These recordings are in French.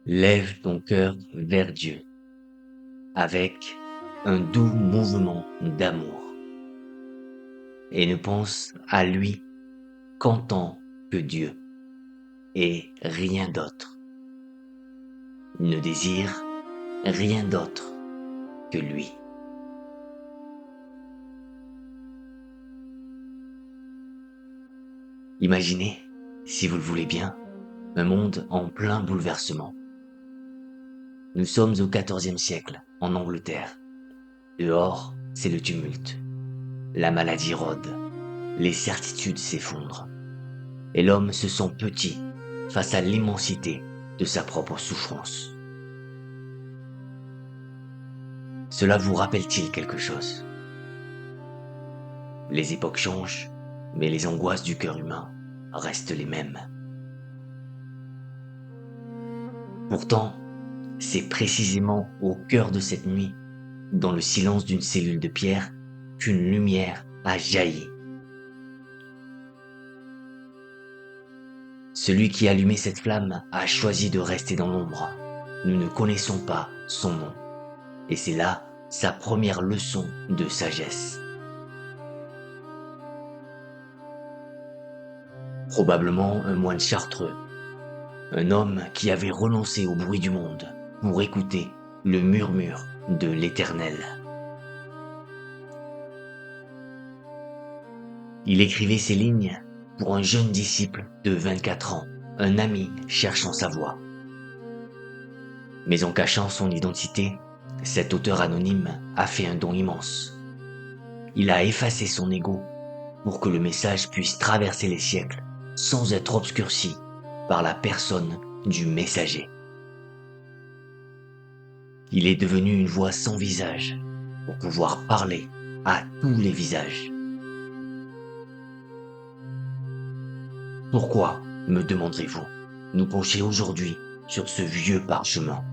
Lève ton cœur vers Dieu avec un doux mouvement d'amour et ne pense à lui qu'en tant que Dieu et rien d'autre. Ne désire rien d'autre que lui. Imaginez, si vous le voulez bien, un monde en plein bouleversement. Nous sommes au XIVe siècle, en Angleterre. Dehors, c'est le tumulte. La maladie rôde. Les certitudes s'effondrent. Et l'homme se sent petit face à l'immensité de sa propre souffrance. Cela vous rappelle-t-il quelque chose? Les époques changent, mais les angoisses du cœur humain restent les mêmes. Pourtant, c'est précisément au cœur de cette nuit, dans le silence d'une cellule de pierre, qu'une lumière a jailli. Celui qui allumait cette flamme a choisi de rester dans l'ombre. Nous ne connaissons pas son nom. Et c'est là sa première leçon de sagesse. Probablement un moine chartreux, un homme qui avait renoncé au bruit du monde pour écouter le murmure de l'Éternel. Il écrivait ces lignes pour un jeune disciple de 24 ans, un ami cherchant sa voie. Mais en cachant son identité, cet auteur anonyme a fait un don immense. Il a effacé son ego pour que le message puisse traverser les siècles sans être obscurci par la personne du messager. Il est devenu une voix sans visage pour pouvoir parler à tous les visages. Pourquoi, me demanderez-vous, nous pencher aujourd'hui sur ce vieux parchemin?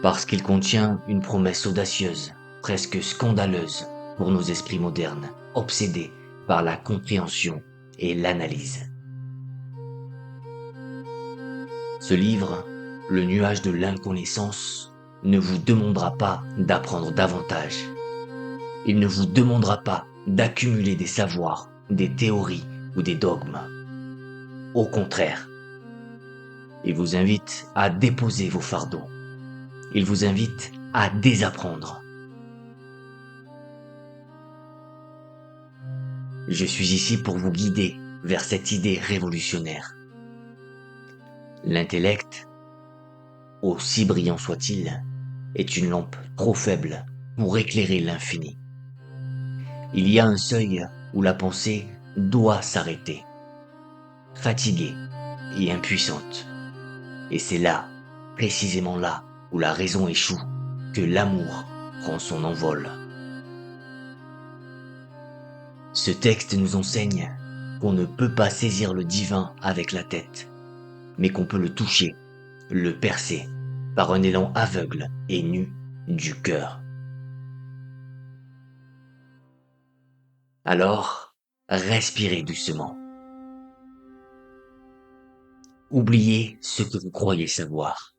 Parce qu'il contient une promesse audacieuse, presque scandaleuse pour nos esprits modernes, obsédés par la compréhension et l'analyse. Ce livre, le nuage de l'inconnaissance, ne vous demandera pas d'apprendre davantage. Il ne vous demandera pas d'accumuler des savoirs, des théories ou des dogmes. Au contraire, il vous invite à déposer vos fardeaux. Il vous invite à désapprendre. Je suis ici pour vous guider vers cette idée révolutionnaire. L'intellect, aussi brillant soit-il, est une lampe trop faible pour éclairer l'infini. Il y a un seuil où la pensée doit s'arrêter, fatiguée et impuissante. Et c'est là, précisément là, où la raison échoue, que l'amour prend son envol. Ce texte nous enseigne qu'on ne peut pas saisir le divin avec la tête, mais qu'on peut le toucher, le percer, par un élan aveugle et nu du cœur. Alors, respirez doucement. Oubliez ce que vous croyez savoir.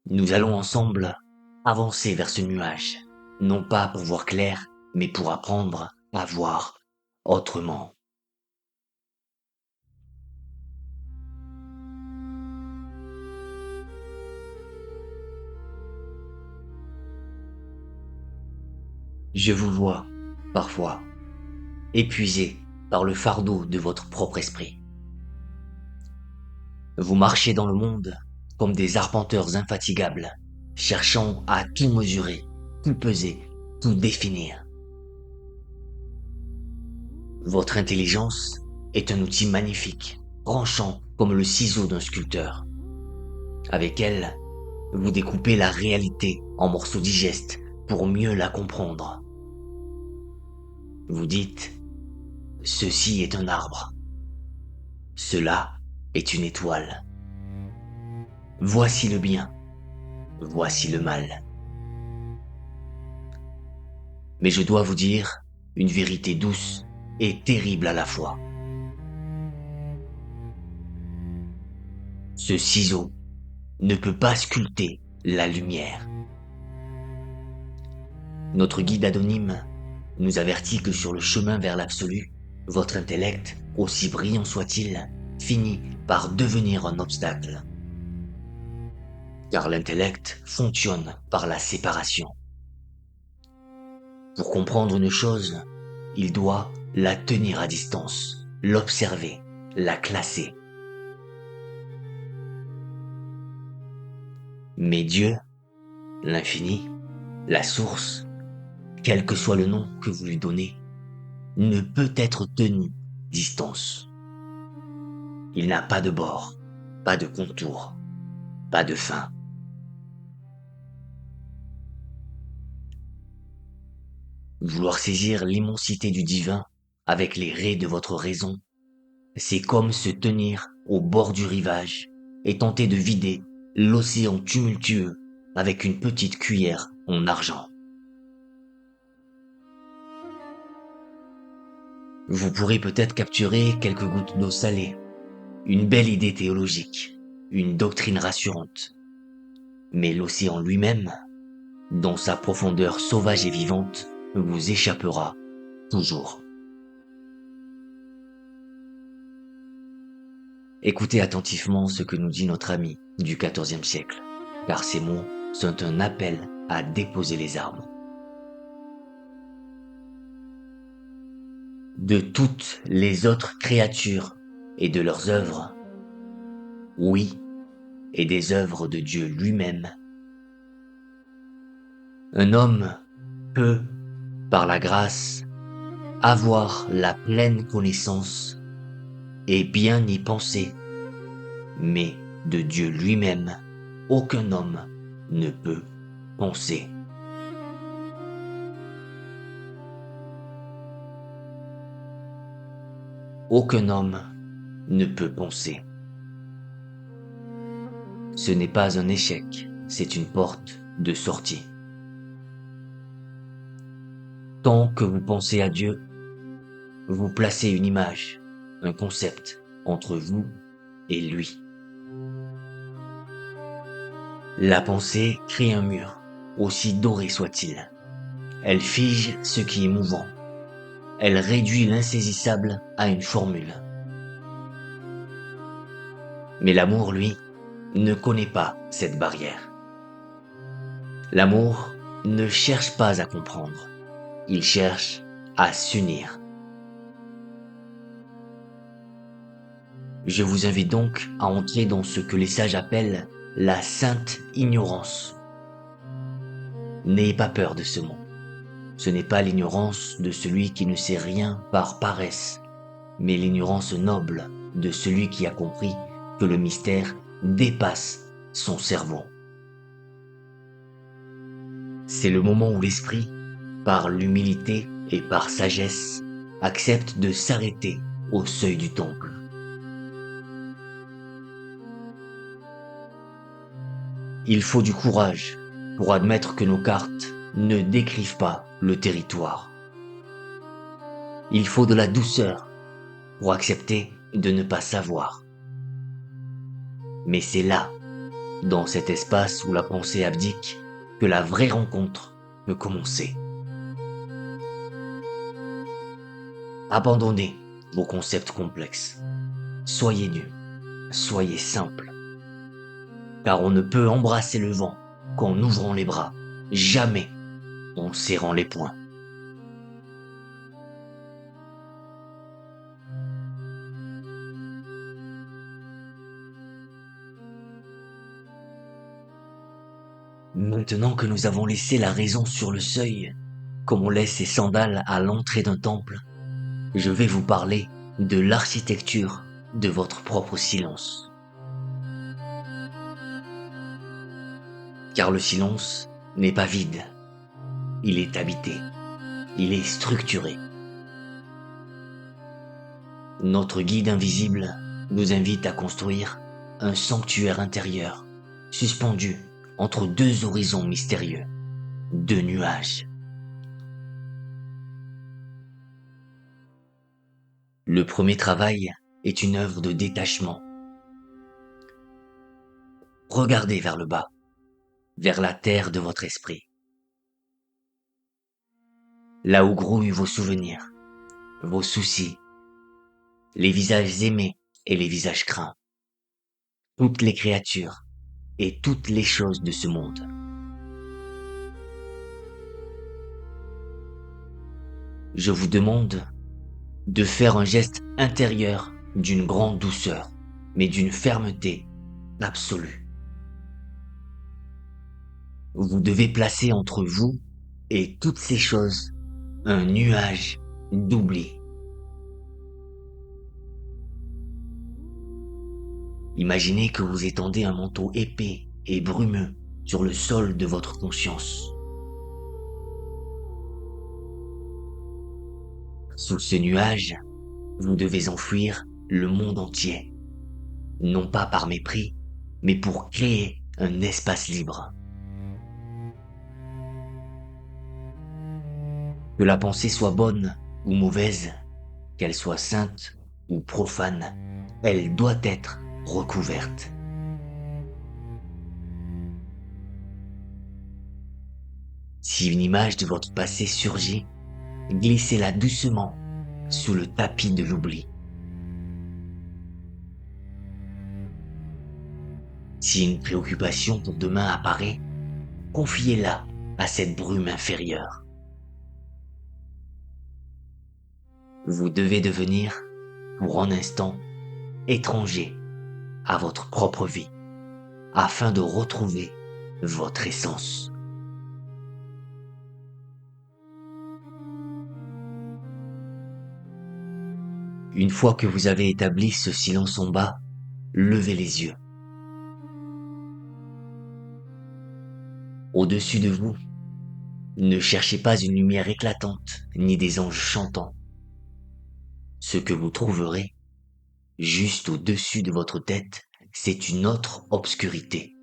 Nous allons ensemble avancer vers ce nuage, non pas pour voir clair, mais pour apprendre à voir autrement. Je vous vois, parfois, épuisé par le fardeau de votre propre esprit. Vous marchez dans le monde comme des arpenteurs infatigables, cherchant à tout mesurer, tout peser, tout définir. Votre intelligence est un outil magnifique, tranchant comme le ciseau d'un sculpteur. Avec elle, vous découpez la réalité en morceaux digestes pour mieux la comprendre. Vous dites, ceci est un arbre. Cela est une étoile. Voici le bien, voici le mal. Mais je dois vous dire une vérité douce et terrible à la fois. Ce ciseau ne peut pas sculpter la lumière. Notre guide anonyme nous avertit que sur le chemin vers l'absolu, votre intellect, aussi brillant soit-il, finit par devenir un obstacle. Car l'intellect fonctionne par la séparation. Pour comprendre une chose, il doit la tenir à distance, l'observer, la classer. Mais Dieu, l'infini, la source, quel que soit le nom que vous lui donnez, ne peut être tenu distance. Il n'a pas de bord, pas de contour, pas de fin. Vouloir saisir l'immensité du divin avec les raies de votre raison, c'est comme se tenir au bord du rivage et tenter de vider l'océan tumultueux avec une petite cuillère en argent. Vous pourrez peut-être capturer quelques gouttes d'eau salée, une belle idée théologique, une doctrine rassurante. Mais l'océan lui-même, dans sa profondeur sauvage et vivante, vous échappera toujours. Écoutez attentivement ce que nous dit notre ami du XIVe siècle, car ces mots sont un appel à déposer les armes. De toutes les autres créatures et de leurs œuvres, oui, et des œuvres de Dieu lui-même, un homme peut, par la grâce, avoir la pleine connaissance et bien y penser, mais de Dieu lui-même, aucun homme ne peut penser. Aucun homme ne peut penser. Ce n'est pas un échec, c'est une porte de sortie. Tant que vous pensez à Dieu, vous placez une image, un concept entre vous et lui. La pensée crée un mur, aussi doré soit-il. Elle fige ce qui est mouvant. Elle réduit l'insaisissable à une formule. Mais l'amour, lui, ne connaît pas cette barrière. L'amour ne cherche pas à comprendre. Il cherche à s'unir. Je vous invite donc à entrer dans ce que les sages appellent la sainte ignorance. N'ayez pas peur de ce mot. Ce n'est pas l'ignorance de celui qui ne sait rien par paresse, mais l'ignorance noble de celui qui a compris que le mystère dépasse son cerveau. C'est le moment où l'esprit, par l'humilité et par sagesse, accepte de s'arrêter au seuil du temple. Il faut du courage pour admettre que nos cartes ne décrivent pas le territoire. Il faut de la douceur pour accepter de ne pas savoir. Mais c'est là, dans cet espace où la pensée abdique, que la vraie rencontre peut commencer. Abandonnez vos concepts complexes. Soyez nus, soyez simples. Car on ne peut embrasser le vent qu'en ouvrant les bras, jamais en serrant les poings. Maintenant que nous avons laissé la raison sur le seuil, comme on laisse ses sandales à l'entrée d'un temple, je vais vous parler de l'architecture de votre propre silence. Car le silence n'est pas vide, il est habité, il est structuré. Notre guide invisible nous invite à construire un sanctuaire intérieur, suspendu entre deux horizons mystérieux, deux nuages. Le premier travail est une œuvre de détachement. regardez vers le bas, vers la terre de votre esprit, là où grouillent vos souvenirs, vos soucis, les visages aimés et les visages craints, toutes les créatures et toutes les choses de ce monde. Je vous demande de faire un geste intérieur d'une grande douceur, mais d'une fermeté absolue. Vous devez placer entre vous et toutes ces choses un nuage d'oubli. Imaginez que vous étendez un manteau épais et brumeux sur le sol de votre conscience. Sous ce nuage, vous devez enfuir le monde entier, non pas par mépris, mais pour créer un espace libre. Que la pensée soit bonne ou mauvaise, qu'elle soit sainte ou profane, elle doit être recouverte. Si une image de votre passé surgit, glissez-la doucement sous le tapis de l'oubli. Si une préoccupation pour demain apparaît, confiez-la à cette brume inférieure. Vous devez devenir, pour un instant, étranger à votre propre vie, afin de retrouver votre essence. Une fois que vous avez établi ce silence en bas, levez les yeux. Au-dessus de vous, ne cherchez pas une lumière éclatante, ni des anges chantants. Ce que vous trouverez, juste au-dessus de votre tête, c'est une autre obscurité.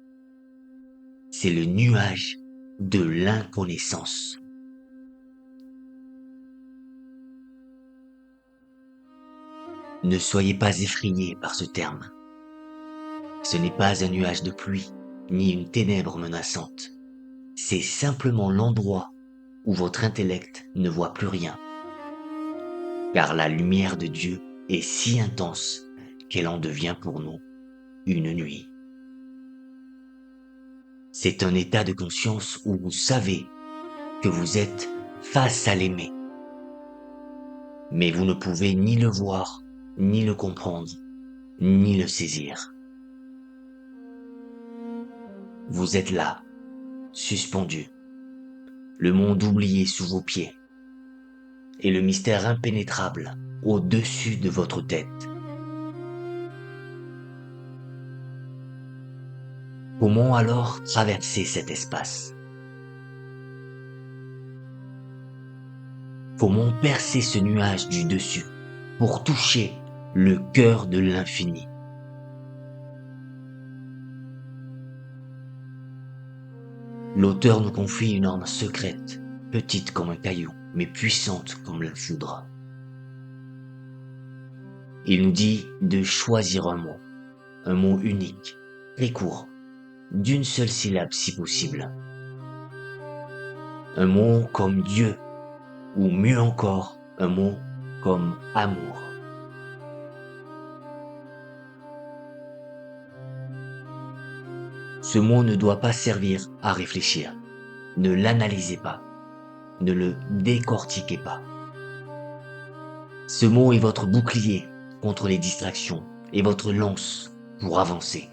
C'est le nuage de l'inconnaissance. Ne soyez pas effrayés par ce terme. Ce n'est pas un nuage de pluie, ni une ténèbre menaçante. C'est simplement l'endroit où votre intellect ne voit plus rien. Car la lumière de Dieu est si intense qu'elle en devient pour nous une nuit. C'est un état de conscience où vous savez que vous êtes face à l'aimer. Mais vous ne pouvez ni le voir, ni le comprendre, ni le saisir. Vous êtes là, suspendu, le monde oublié sous vos pieds, et le mystère impénétrable au-dessus de votre tête. Comment alors traverser cet espace? Comment percer ce nuage du dessus pour toucher le cœur de l'infini? L'auteur nous confie une arme secrète, petite comme un caillou, mais puissante comme la foudre. Il nous dit de choisir un mot unique, très court, d'une seule syllabe si possible. Un mot comme Dieu, ou mieux encore, un mot comme amour. Ce mot ne doit pas servir à réfléchir. Ne l'analysez pas. Ne le décortiquez pas. Ce mot est votre bouclier contre les distractions et votre lance pour avancer.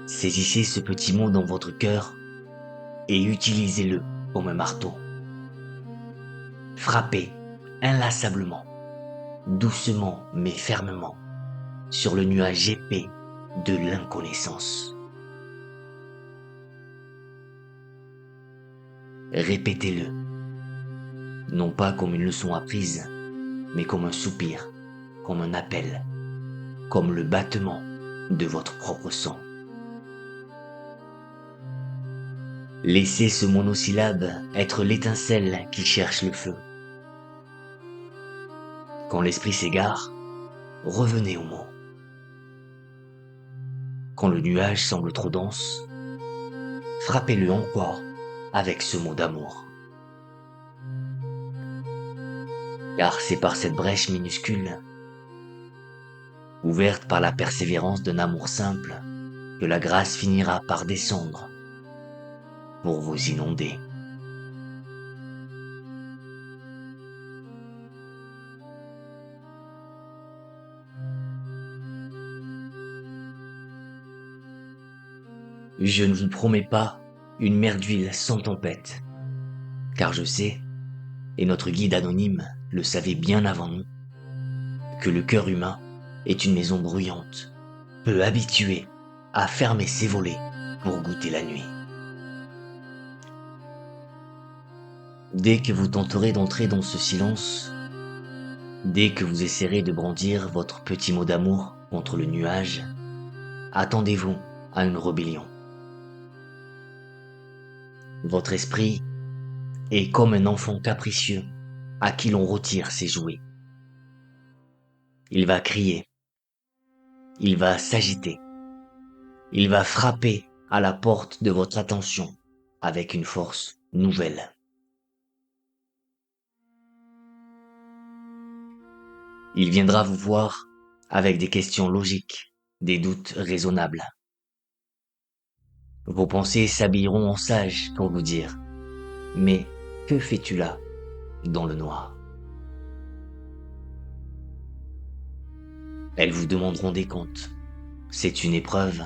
Saisissez ce petit mot dans votre cœur et utilisez-le comme un marteau. Frappez inlassablement, doucement mais fermement, sur le nuage épais de l'inconnaissance. Répétez-le, non pas comme une leçon apprise, mais comme un soupir, comme un appel, comme le battement de votre propre sang. Laissez ce monosyllabe être l'étincelle qui cherche le feu. Quand l'esprit s'égare, revenez au mot. Quand le nuage semble trop dense, frappez-le encore avec ce mot d'amour. Car c'est par cette brèche minuscule, ouverte par la persévérance d'un amour simple, que la grâce finira par descendre pour vous inonder. Je ne vous promets pas une mer d'huile sans tempête, car je sais, et notre guide anonyme le savait bien avant nous, que le cœur humain est une maison bruyante, peu habituée à fermer ses volets pour goûter la nuit. Dès que vous tenterez d'entrer dans ce silence, dès que vous essaierez de brandir votre petit mot d'amour contre le nuage, attendez-vous à une rébellion. Votre esprit est comme un enfant capricieux à qui l'on retire ses jouets. Il va crier, il va s'agiter, il va frapper à la porte de votre attention avec une force nouvelle. Il viendra vous voir avec des questions logiques, des doutes raisonnables. Vos pensées s'habilleront en sages pour vous dire « Mais que fais-tu là, dans le noir ?» Elles vous demanderont des comptes. C'est une épreuve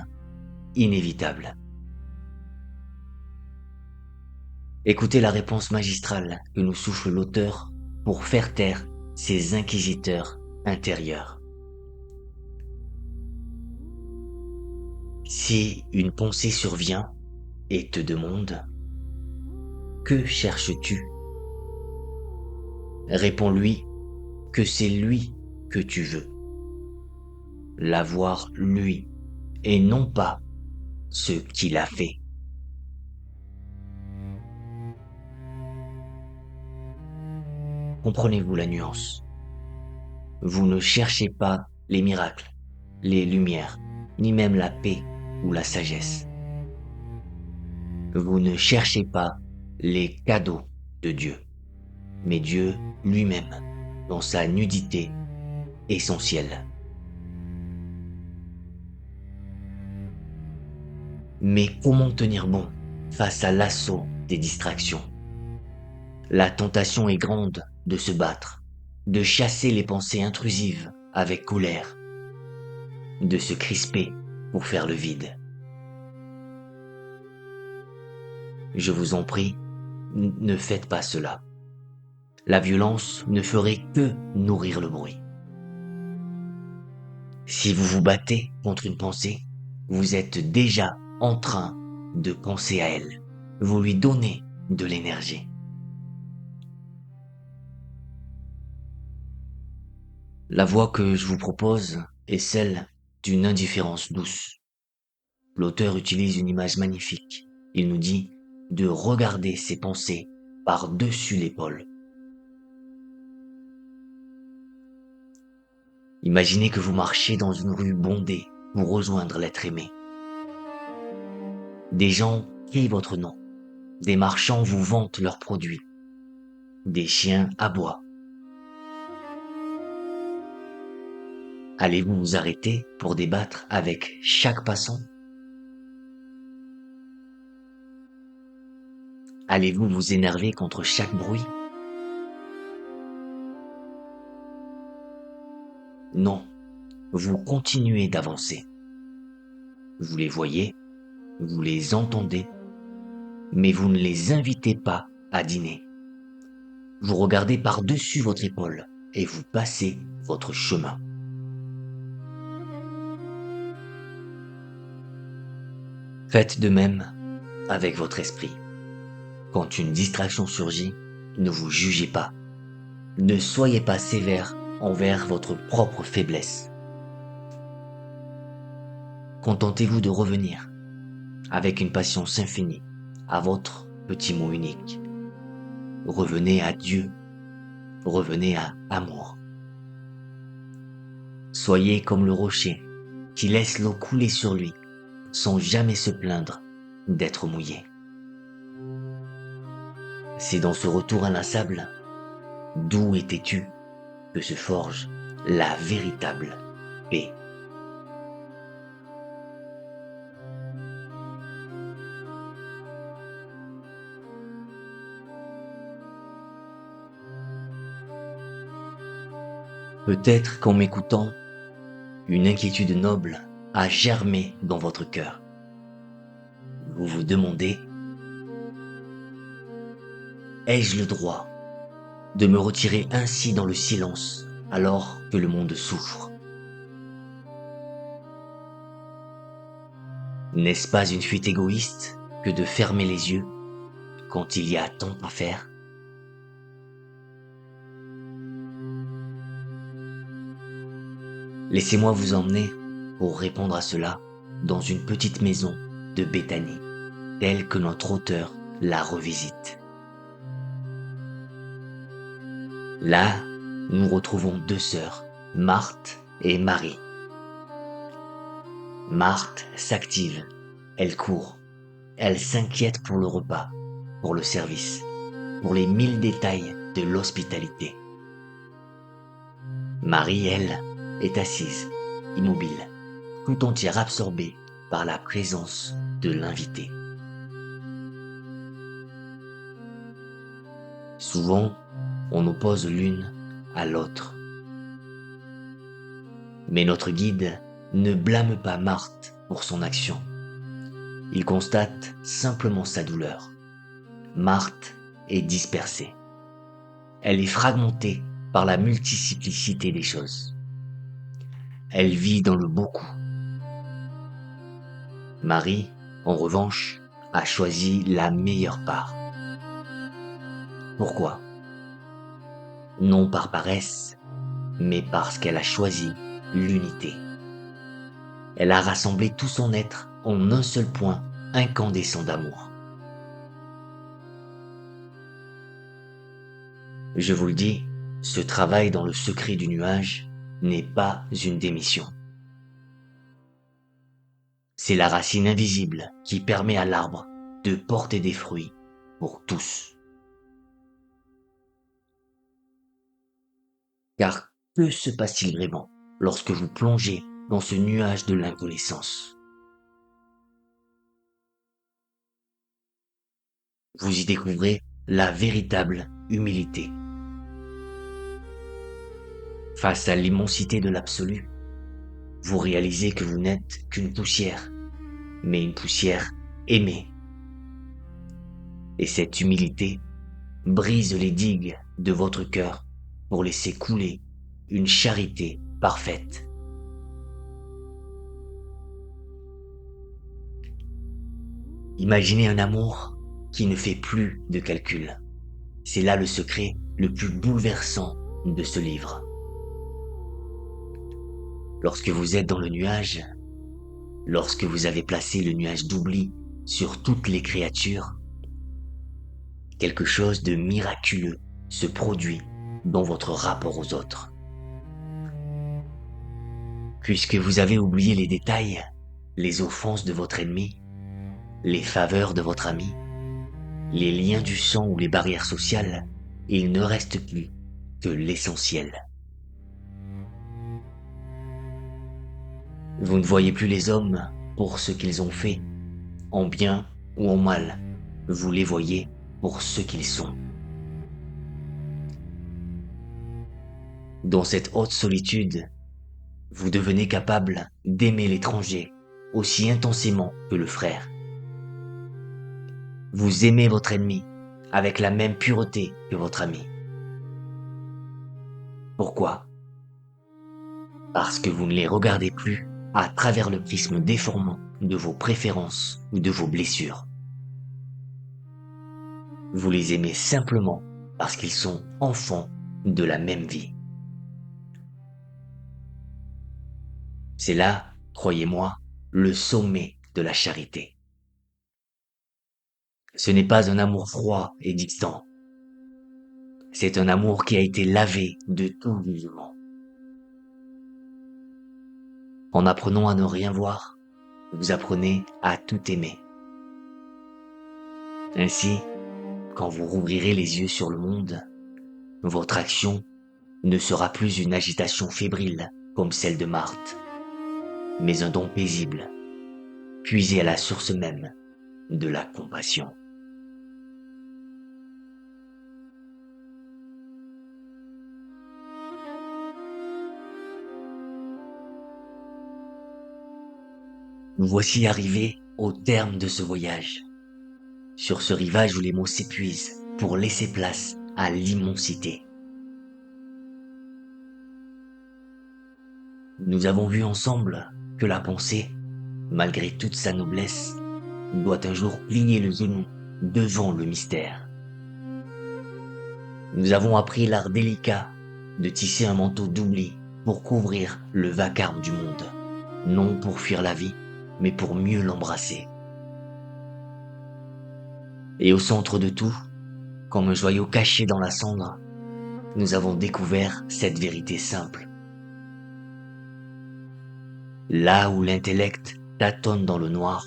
inévitable. Écoutez la réponse magistrale que nous souffle l'auteur pour faire taire ces inquisiteurs intérieurs. Si une pensée survient et te demande « Que cherches-tu » réponds-lui que c'est lui que tu veux. L'avoir lui et non pas ce qu'il a fait. Comprenez-vous la nuance? Vous ne cherchez pas les miracles, les lumières, ni même la paix ou la sagesse. Vous ne cherchez pas les cadeaux de Dieu, mais Dieu lui-même, dans sa nudité essentielle. Mais comment tenir bon face à l'assaut des distractions? La tentation est grande de se battre, de chasser les pensées intrusives avec colère, de se crisper pour faire le vide. Je vous en prie, ne faites pas cela. La violence ne ferait que nourrir le bruit. Si vous vous battez contre une pensée, vous êtes déjà en train de penser à elle. Vous lui donnez de l'énergie. La voie que je vous propose est celle d'une indifférence douce. L'auteur utilise une image magnifique. Il nous dit de regarder ses pensées par-dessus l'épaule. Imaginez que vous marchez dans une rue bondée pour rejoindre l'être aimé. Des gens crient votre nom. Des marchands vous vantent leurs produits. Des chiens aboient. Allez-vous vous arrêter pour débattre avec chaque passant? Allez-vous vous énerver contre chaque bruit? Non, vous continuez d'avancer. Vous les voyez, vous les entendez, mais vous ne les invitez pas à dîner. Vous regardez par-dessus votre épaule et vous passez votre chemin. Faites de même avec votre esprit. Quand une distraction surgit, ne vous jugez pas. Ne soyez pas sévère envers votre propre faiblesse. Contentez-vous de revenir avec une patience infinie à votre petit mot unique. Revenez à Dieu, revenez à amour. Soyez comme le rocher qui laisse l'eau couler sur lui sans jamais se plaindre d'être mouillé. C'est dans ce retour inlassable, d'où étais-tu, que se forge la véritable paix. Peut-être qu'en m'écoutant, une inquiétude noble a germé dans votre cœur. Vous vous demandez, ai-je le droit de me retirer ainsi dans le silence alors que le monde souffre? N'est-ce pas une fuite égoïste que de fermer les yeux quand il y a tant à faire? Laissez-moi vous emmener, pour répondre à cela, dans une petite maison de Béthanie, telle que notre auteur la revisite. Là, nous retrouvons deux sœurs, Marthe et Marie. Marthe s'active, elle court, elle s'inquiète pour le repas, pour le service, pour les 1000 détails de l'hospitalité. Marie, elle, est assise, immobile, tout entière absorbée par la présence de l'invité. Souvent, on oppose l'une à l'autre. Mais notre guide ne blâme pas Marthe pour son action. Il constate simplement sa douleur. Marthe est dispersée. Elle est fragmentée par la multiplicité des choses. Elle vit dans le beaucoup. Marie, en revanche, a choisi la meilleure part. Pourquoi? Non par paresse, mais parce qu'elle a choisi l'unité. Elle a rassemblé tout son être en un seul point incandescent d'amour. Je vous le dis, ce travail dans le secret du nuage n'est pas une démission. C'est la racine invisible qui permet à l'arbre de porter des fruits pour tous. Car que se passe-t-il vraiment lorsque vous plongez dans ce nuage de l'inconnaissance? Vous y découvrez la véritable humilité. Face à l'immensité de l'absolu, vous réalisez que vous n'êtes qu'une poussière, mais une poussière aimée. Et cette humilité brise les digues de votre cœur pour laisser couler une charité parfaite. Imaginez un amour qui ne fait plus de calcul. C'est là le secret le plus bouleversant de ce livre. Lorsque vous êtes dans le nuage, lorsque vous avez placé le nuage d'oubli sur toutes les créatures, quelque chose de miraculeux se produit dans votre rapport aux autres. Puisque vous avez oublié les détails, les offenses de votre ennemi, les faveurs de votre ami, les liens du sang ou les barrières sociales, il ne reste plus que l'essentiel. Vous ne voyez plus les hommes pour ce qu'ils ont fait, en bien ou en mal. Vous les voyez pour ce qu'ils sont. Dans cette haute solitude, vous devenez capable d'aimer l'étranger aussi intensément que le frère. Vous aimez votre ennemi avec la même pureté que votre ami. Pourquoi? Parce que vous ne les regardez plus à travers le prisme déformant de vos préférences ou de vos blessures. Vous les aimez simplement parce qu'ils sont enfants de la même vie. C'est là, croyez-moi, le sommet de la charité. Ce n'est pas un amour froid et distant. C'est un amour qui a été lavé de tout jugement. En apprenant à ne rien voir, vous apprenez à tout aimer. Ainsi, quand vous rouvrirez les yeux sur le monde, votre action ne sera plus une agitation fébrile comme celle de Marthe, mais un don paisible, puisé à la source même de la compassion. Nous voici arrivés au terme de ce voyage, sur ce rivage où les mots s'épuisent pour laisser place à l'immensité. Nous avons vu ensemble que la pensée, malgré toute sa noblesse, doit un jour plier le genou devant le mystère. Nous avons appris l'art délicat de tisser un manteau d'oubli pour couvrir le vacarme du monde, non pour fuir la vie, mais pour mieux l'embrasser. Et au centre de tout, comme un joyau caché dans la cendre, nous avons découvert cette vérité simple. Là où l'intellect tâtonne dans le noir,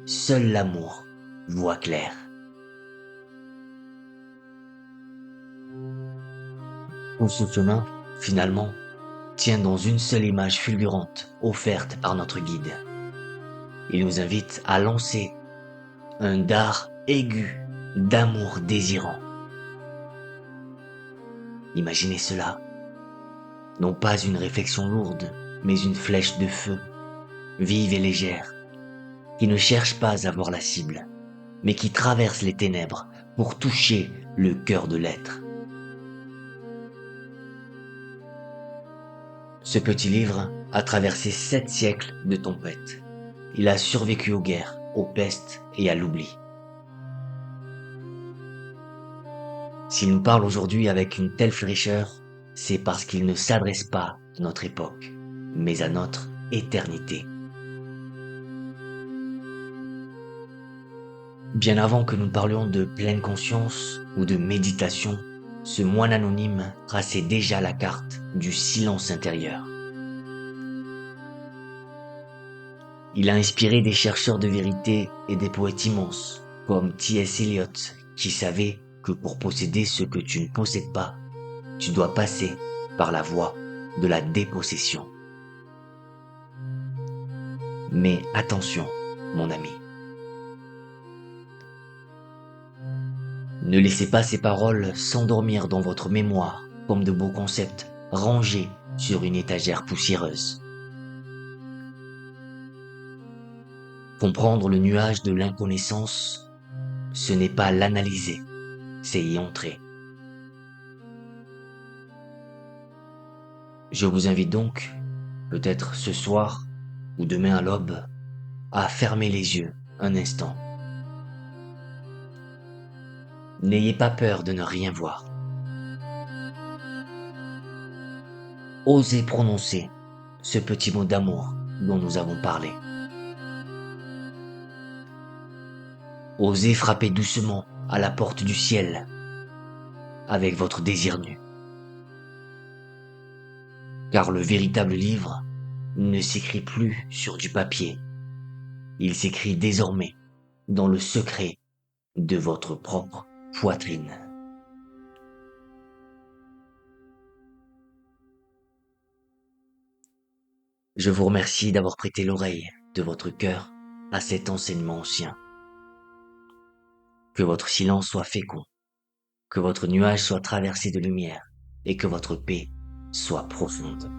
seul l'amour voit clair. Tout ce chemin, finalement, tient dans une seule image fulgurante offerte par notre guide. Il nous invite à lancer un dard aigu d'amour désirant. Imaginez cela, non pas une réflexion lourde, mais une flèche de feu, vive et légère, qui ne cherche pas à voir la cible, mais qui traverse les ténèbres pour toucher le cœur de l'être. Ce petit livre a traversé 7 siècles de tempêtes. Il a survécu aux guerres, aux pestes et à l'oubli. S'il nous parle aujourd'hui avec une telle fraîcheur, c'est parce qu'il ne s'adresse pas à notre époque, mais à notre éternité. Bien avant que nous parlions de pleine conscience ou de méditation, ce moine anonyme traçait déjà la carte du silence intérieur. Il a inspiré des chercheurs de vérité et des poètes immenses, comme T.S. Eliot, qui savait que pour posséder ce que tu ne possèdes pas, tu dois passer par la voie de la dépossession. Mais attention, mon ami. Ne laissez pas ces paroles s'endormir dans votre mémoire comme de beaux concepts rangés sur une étagère poussiéreuse. Comprendre le nuage de l'inconnaissance, ce n'est pas l'analyser, c'est y entrer. Je vous invite donc, peut-être ce soir ou demain à l'aube, à fermer les yeux un instant. N'ayez pas peur de ne rien voir. Osez prononcer ce petit mot d'amour dont nous avons parlé. Osez frapper doucement à la porte du ciel avec votre désir nu. Car le véritable livre ne s'écrit plus sur du papier. Il s'écrit désormais dans le secret de votre propre poitrine. Je vous remercie d'avoir prêté l'oreille de votre cœur à cet enseignement ancien. Que votre silence soit fécond, que votre nuage soit traversé de lumière et que votre paix soit profonde.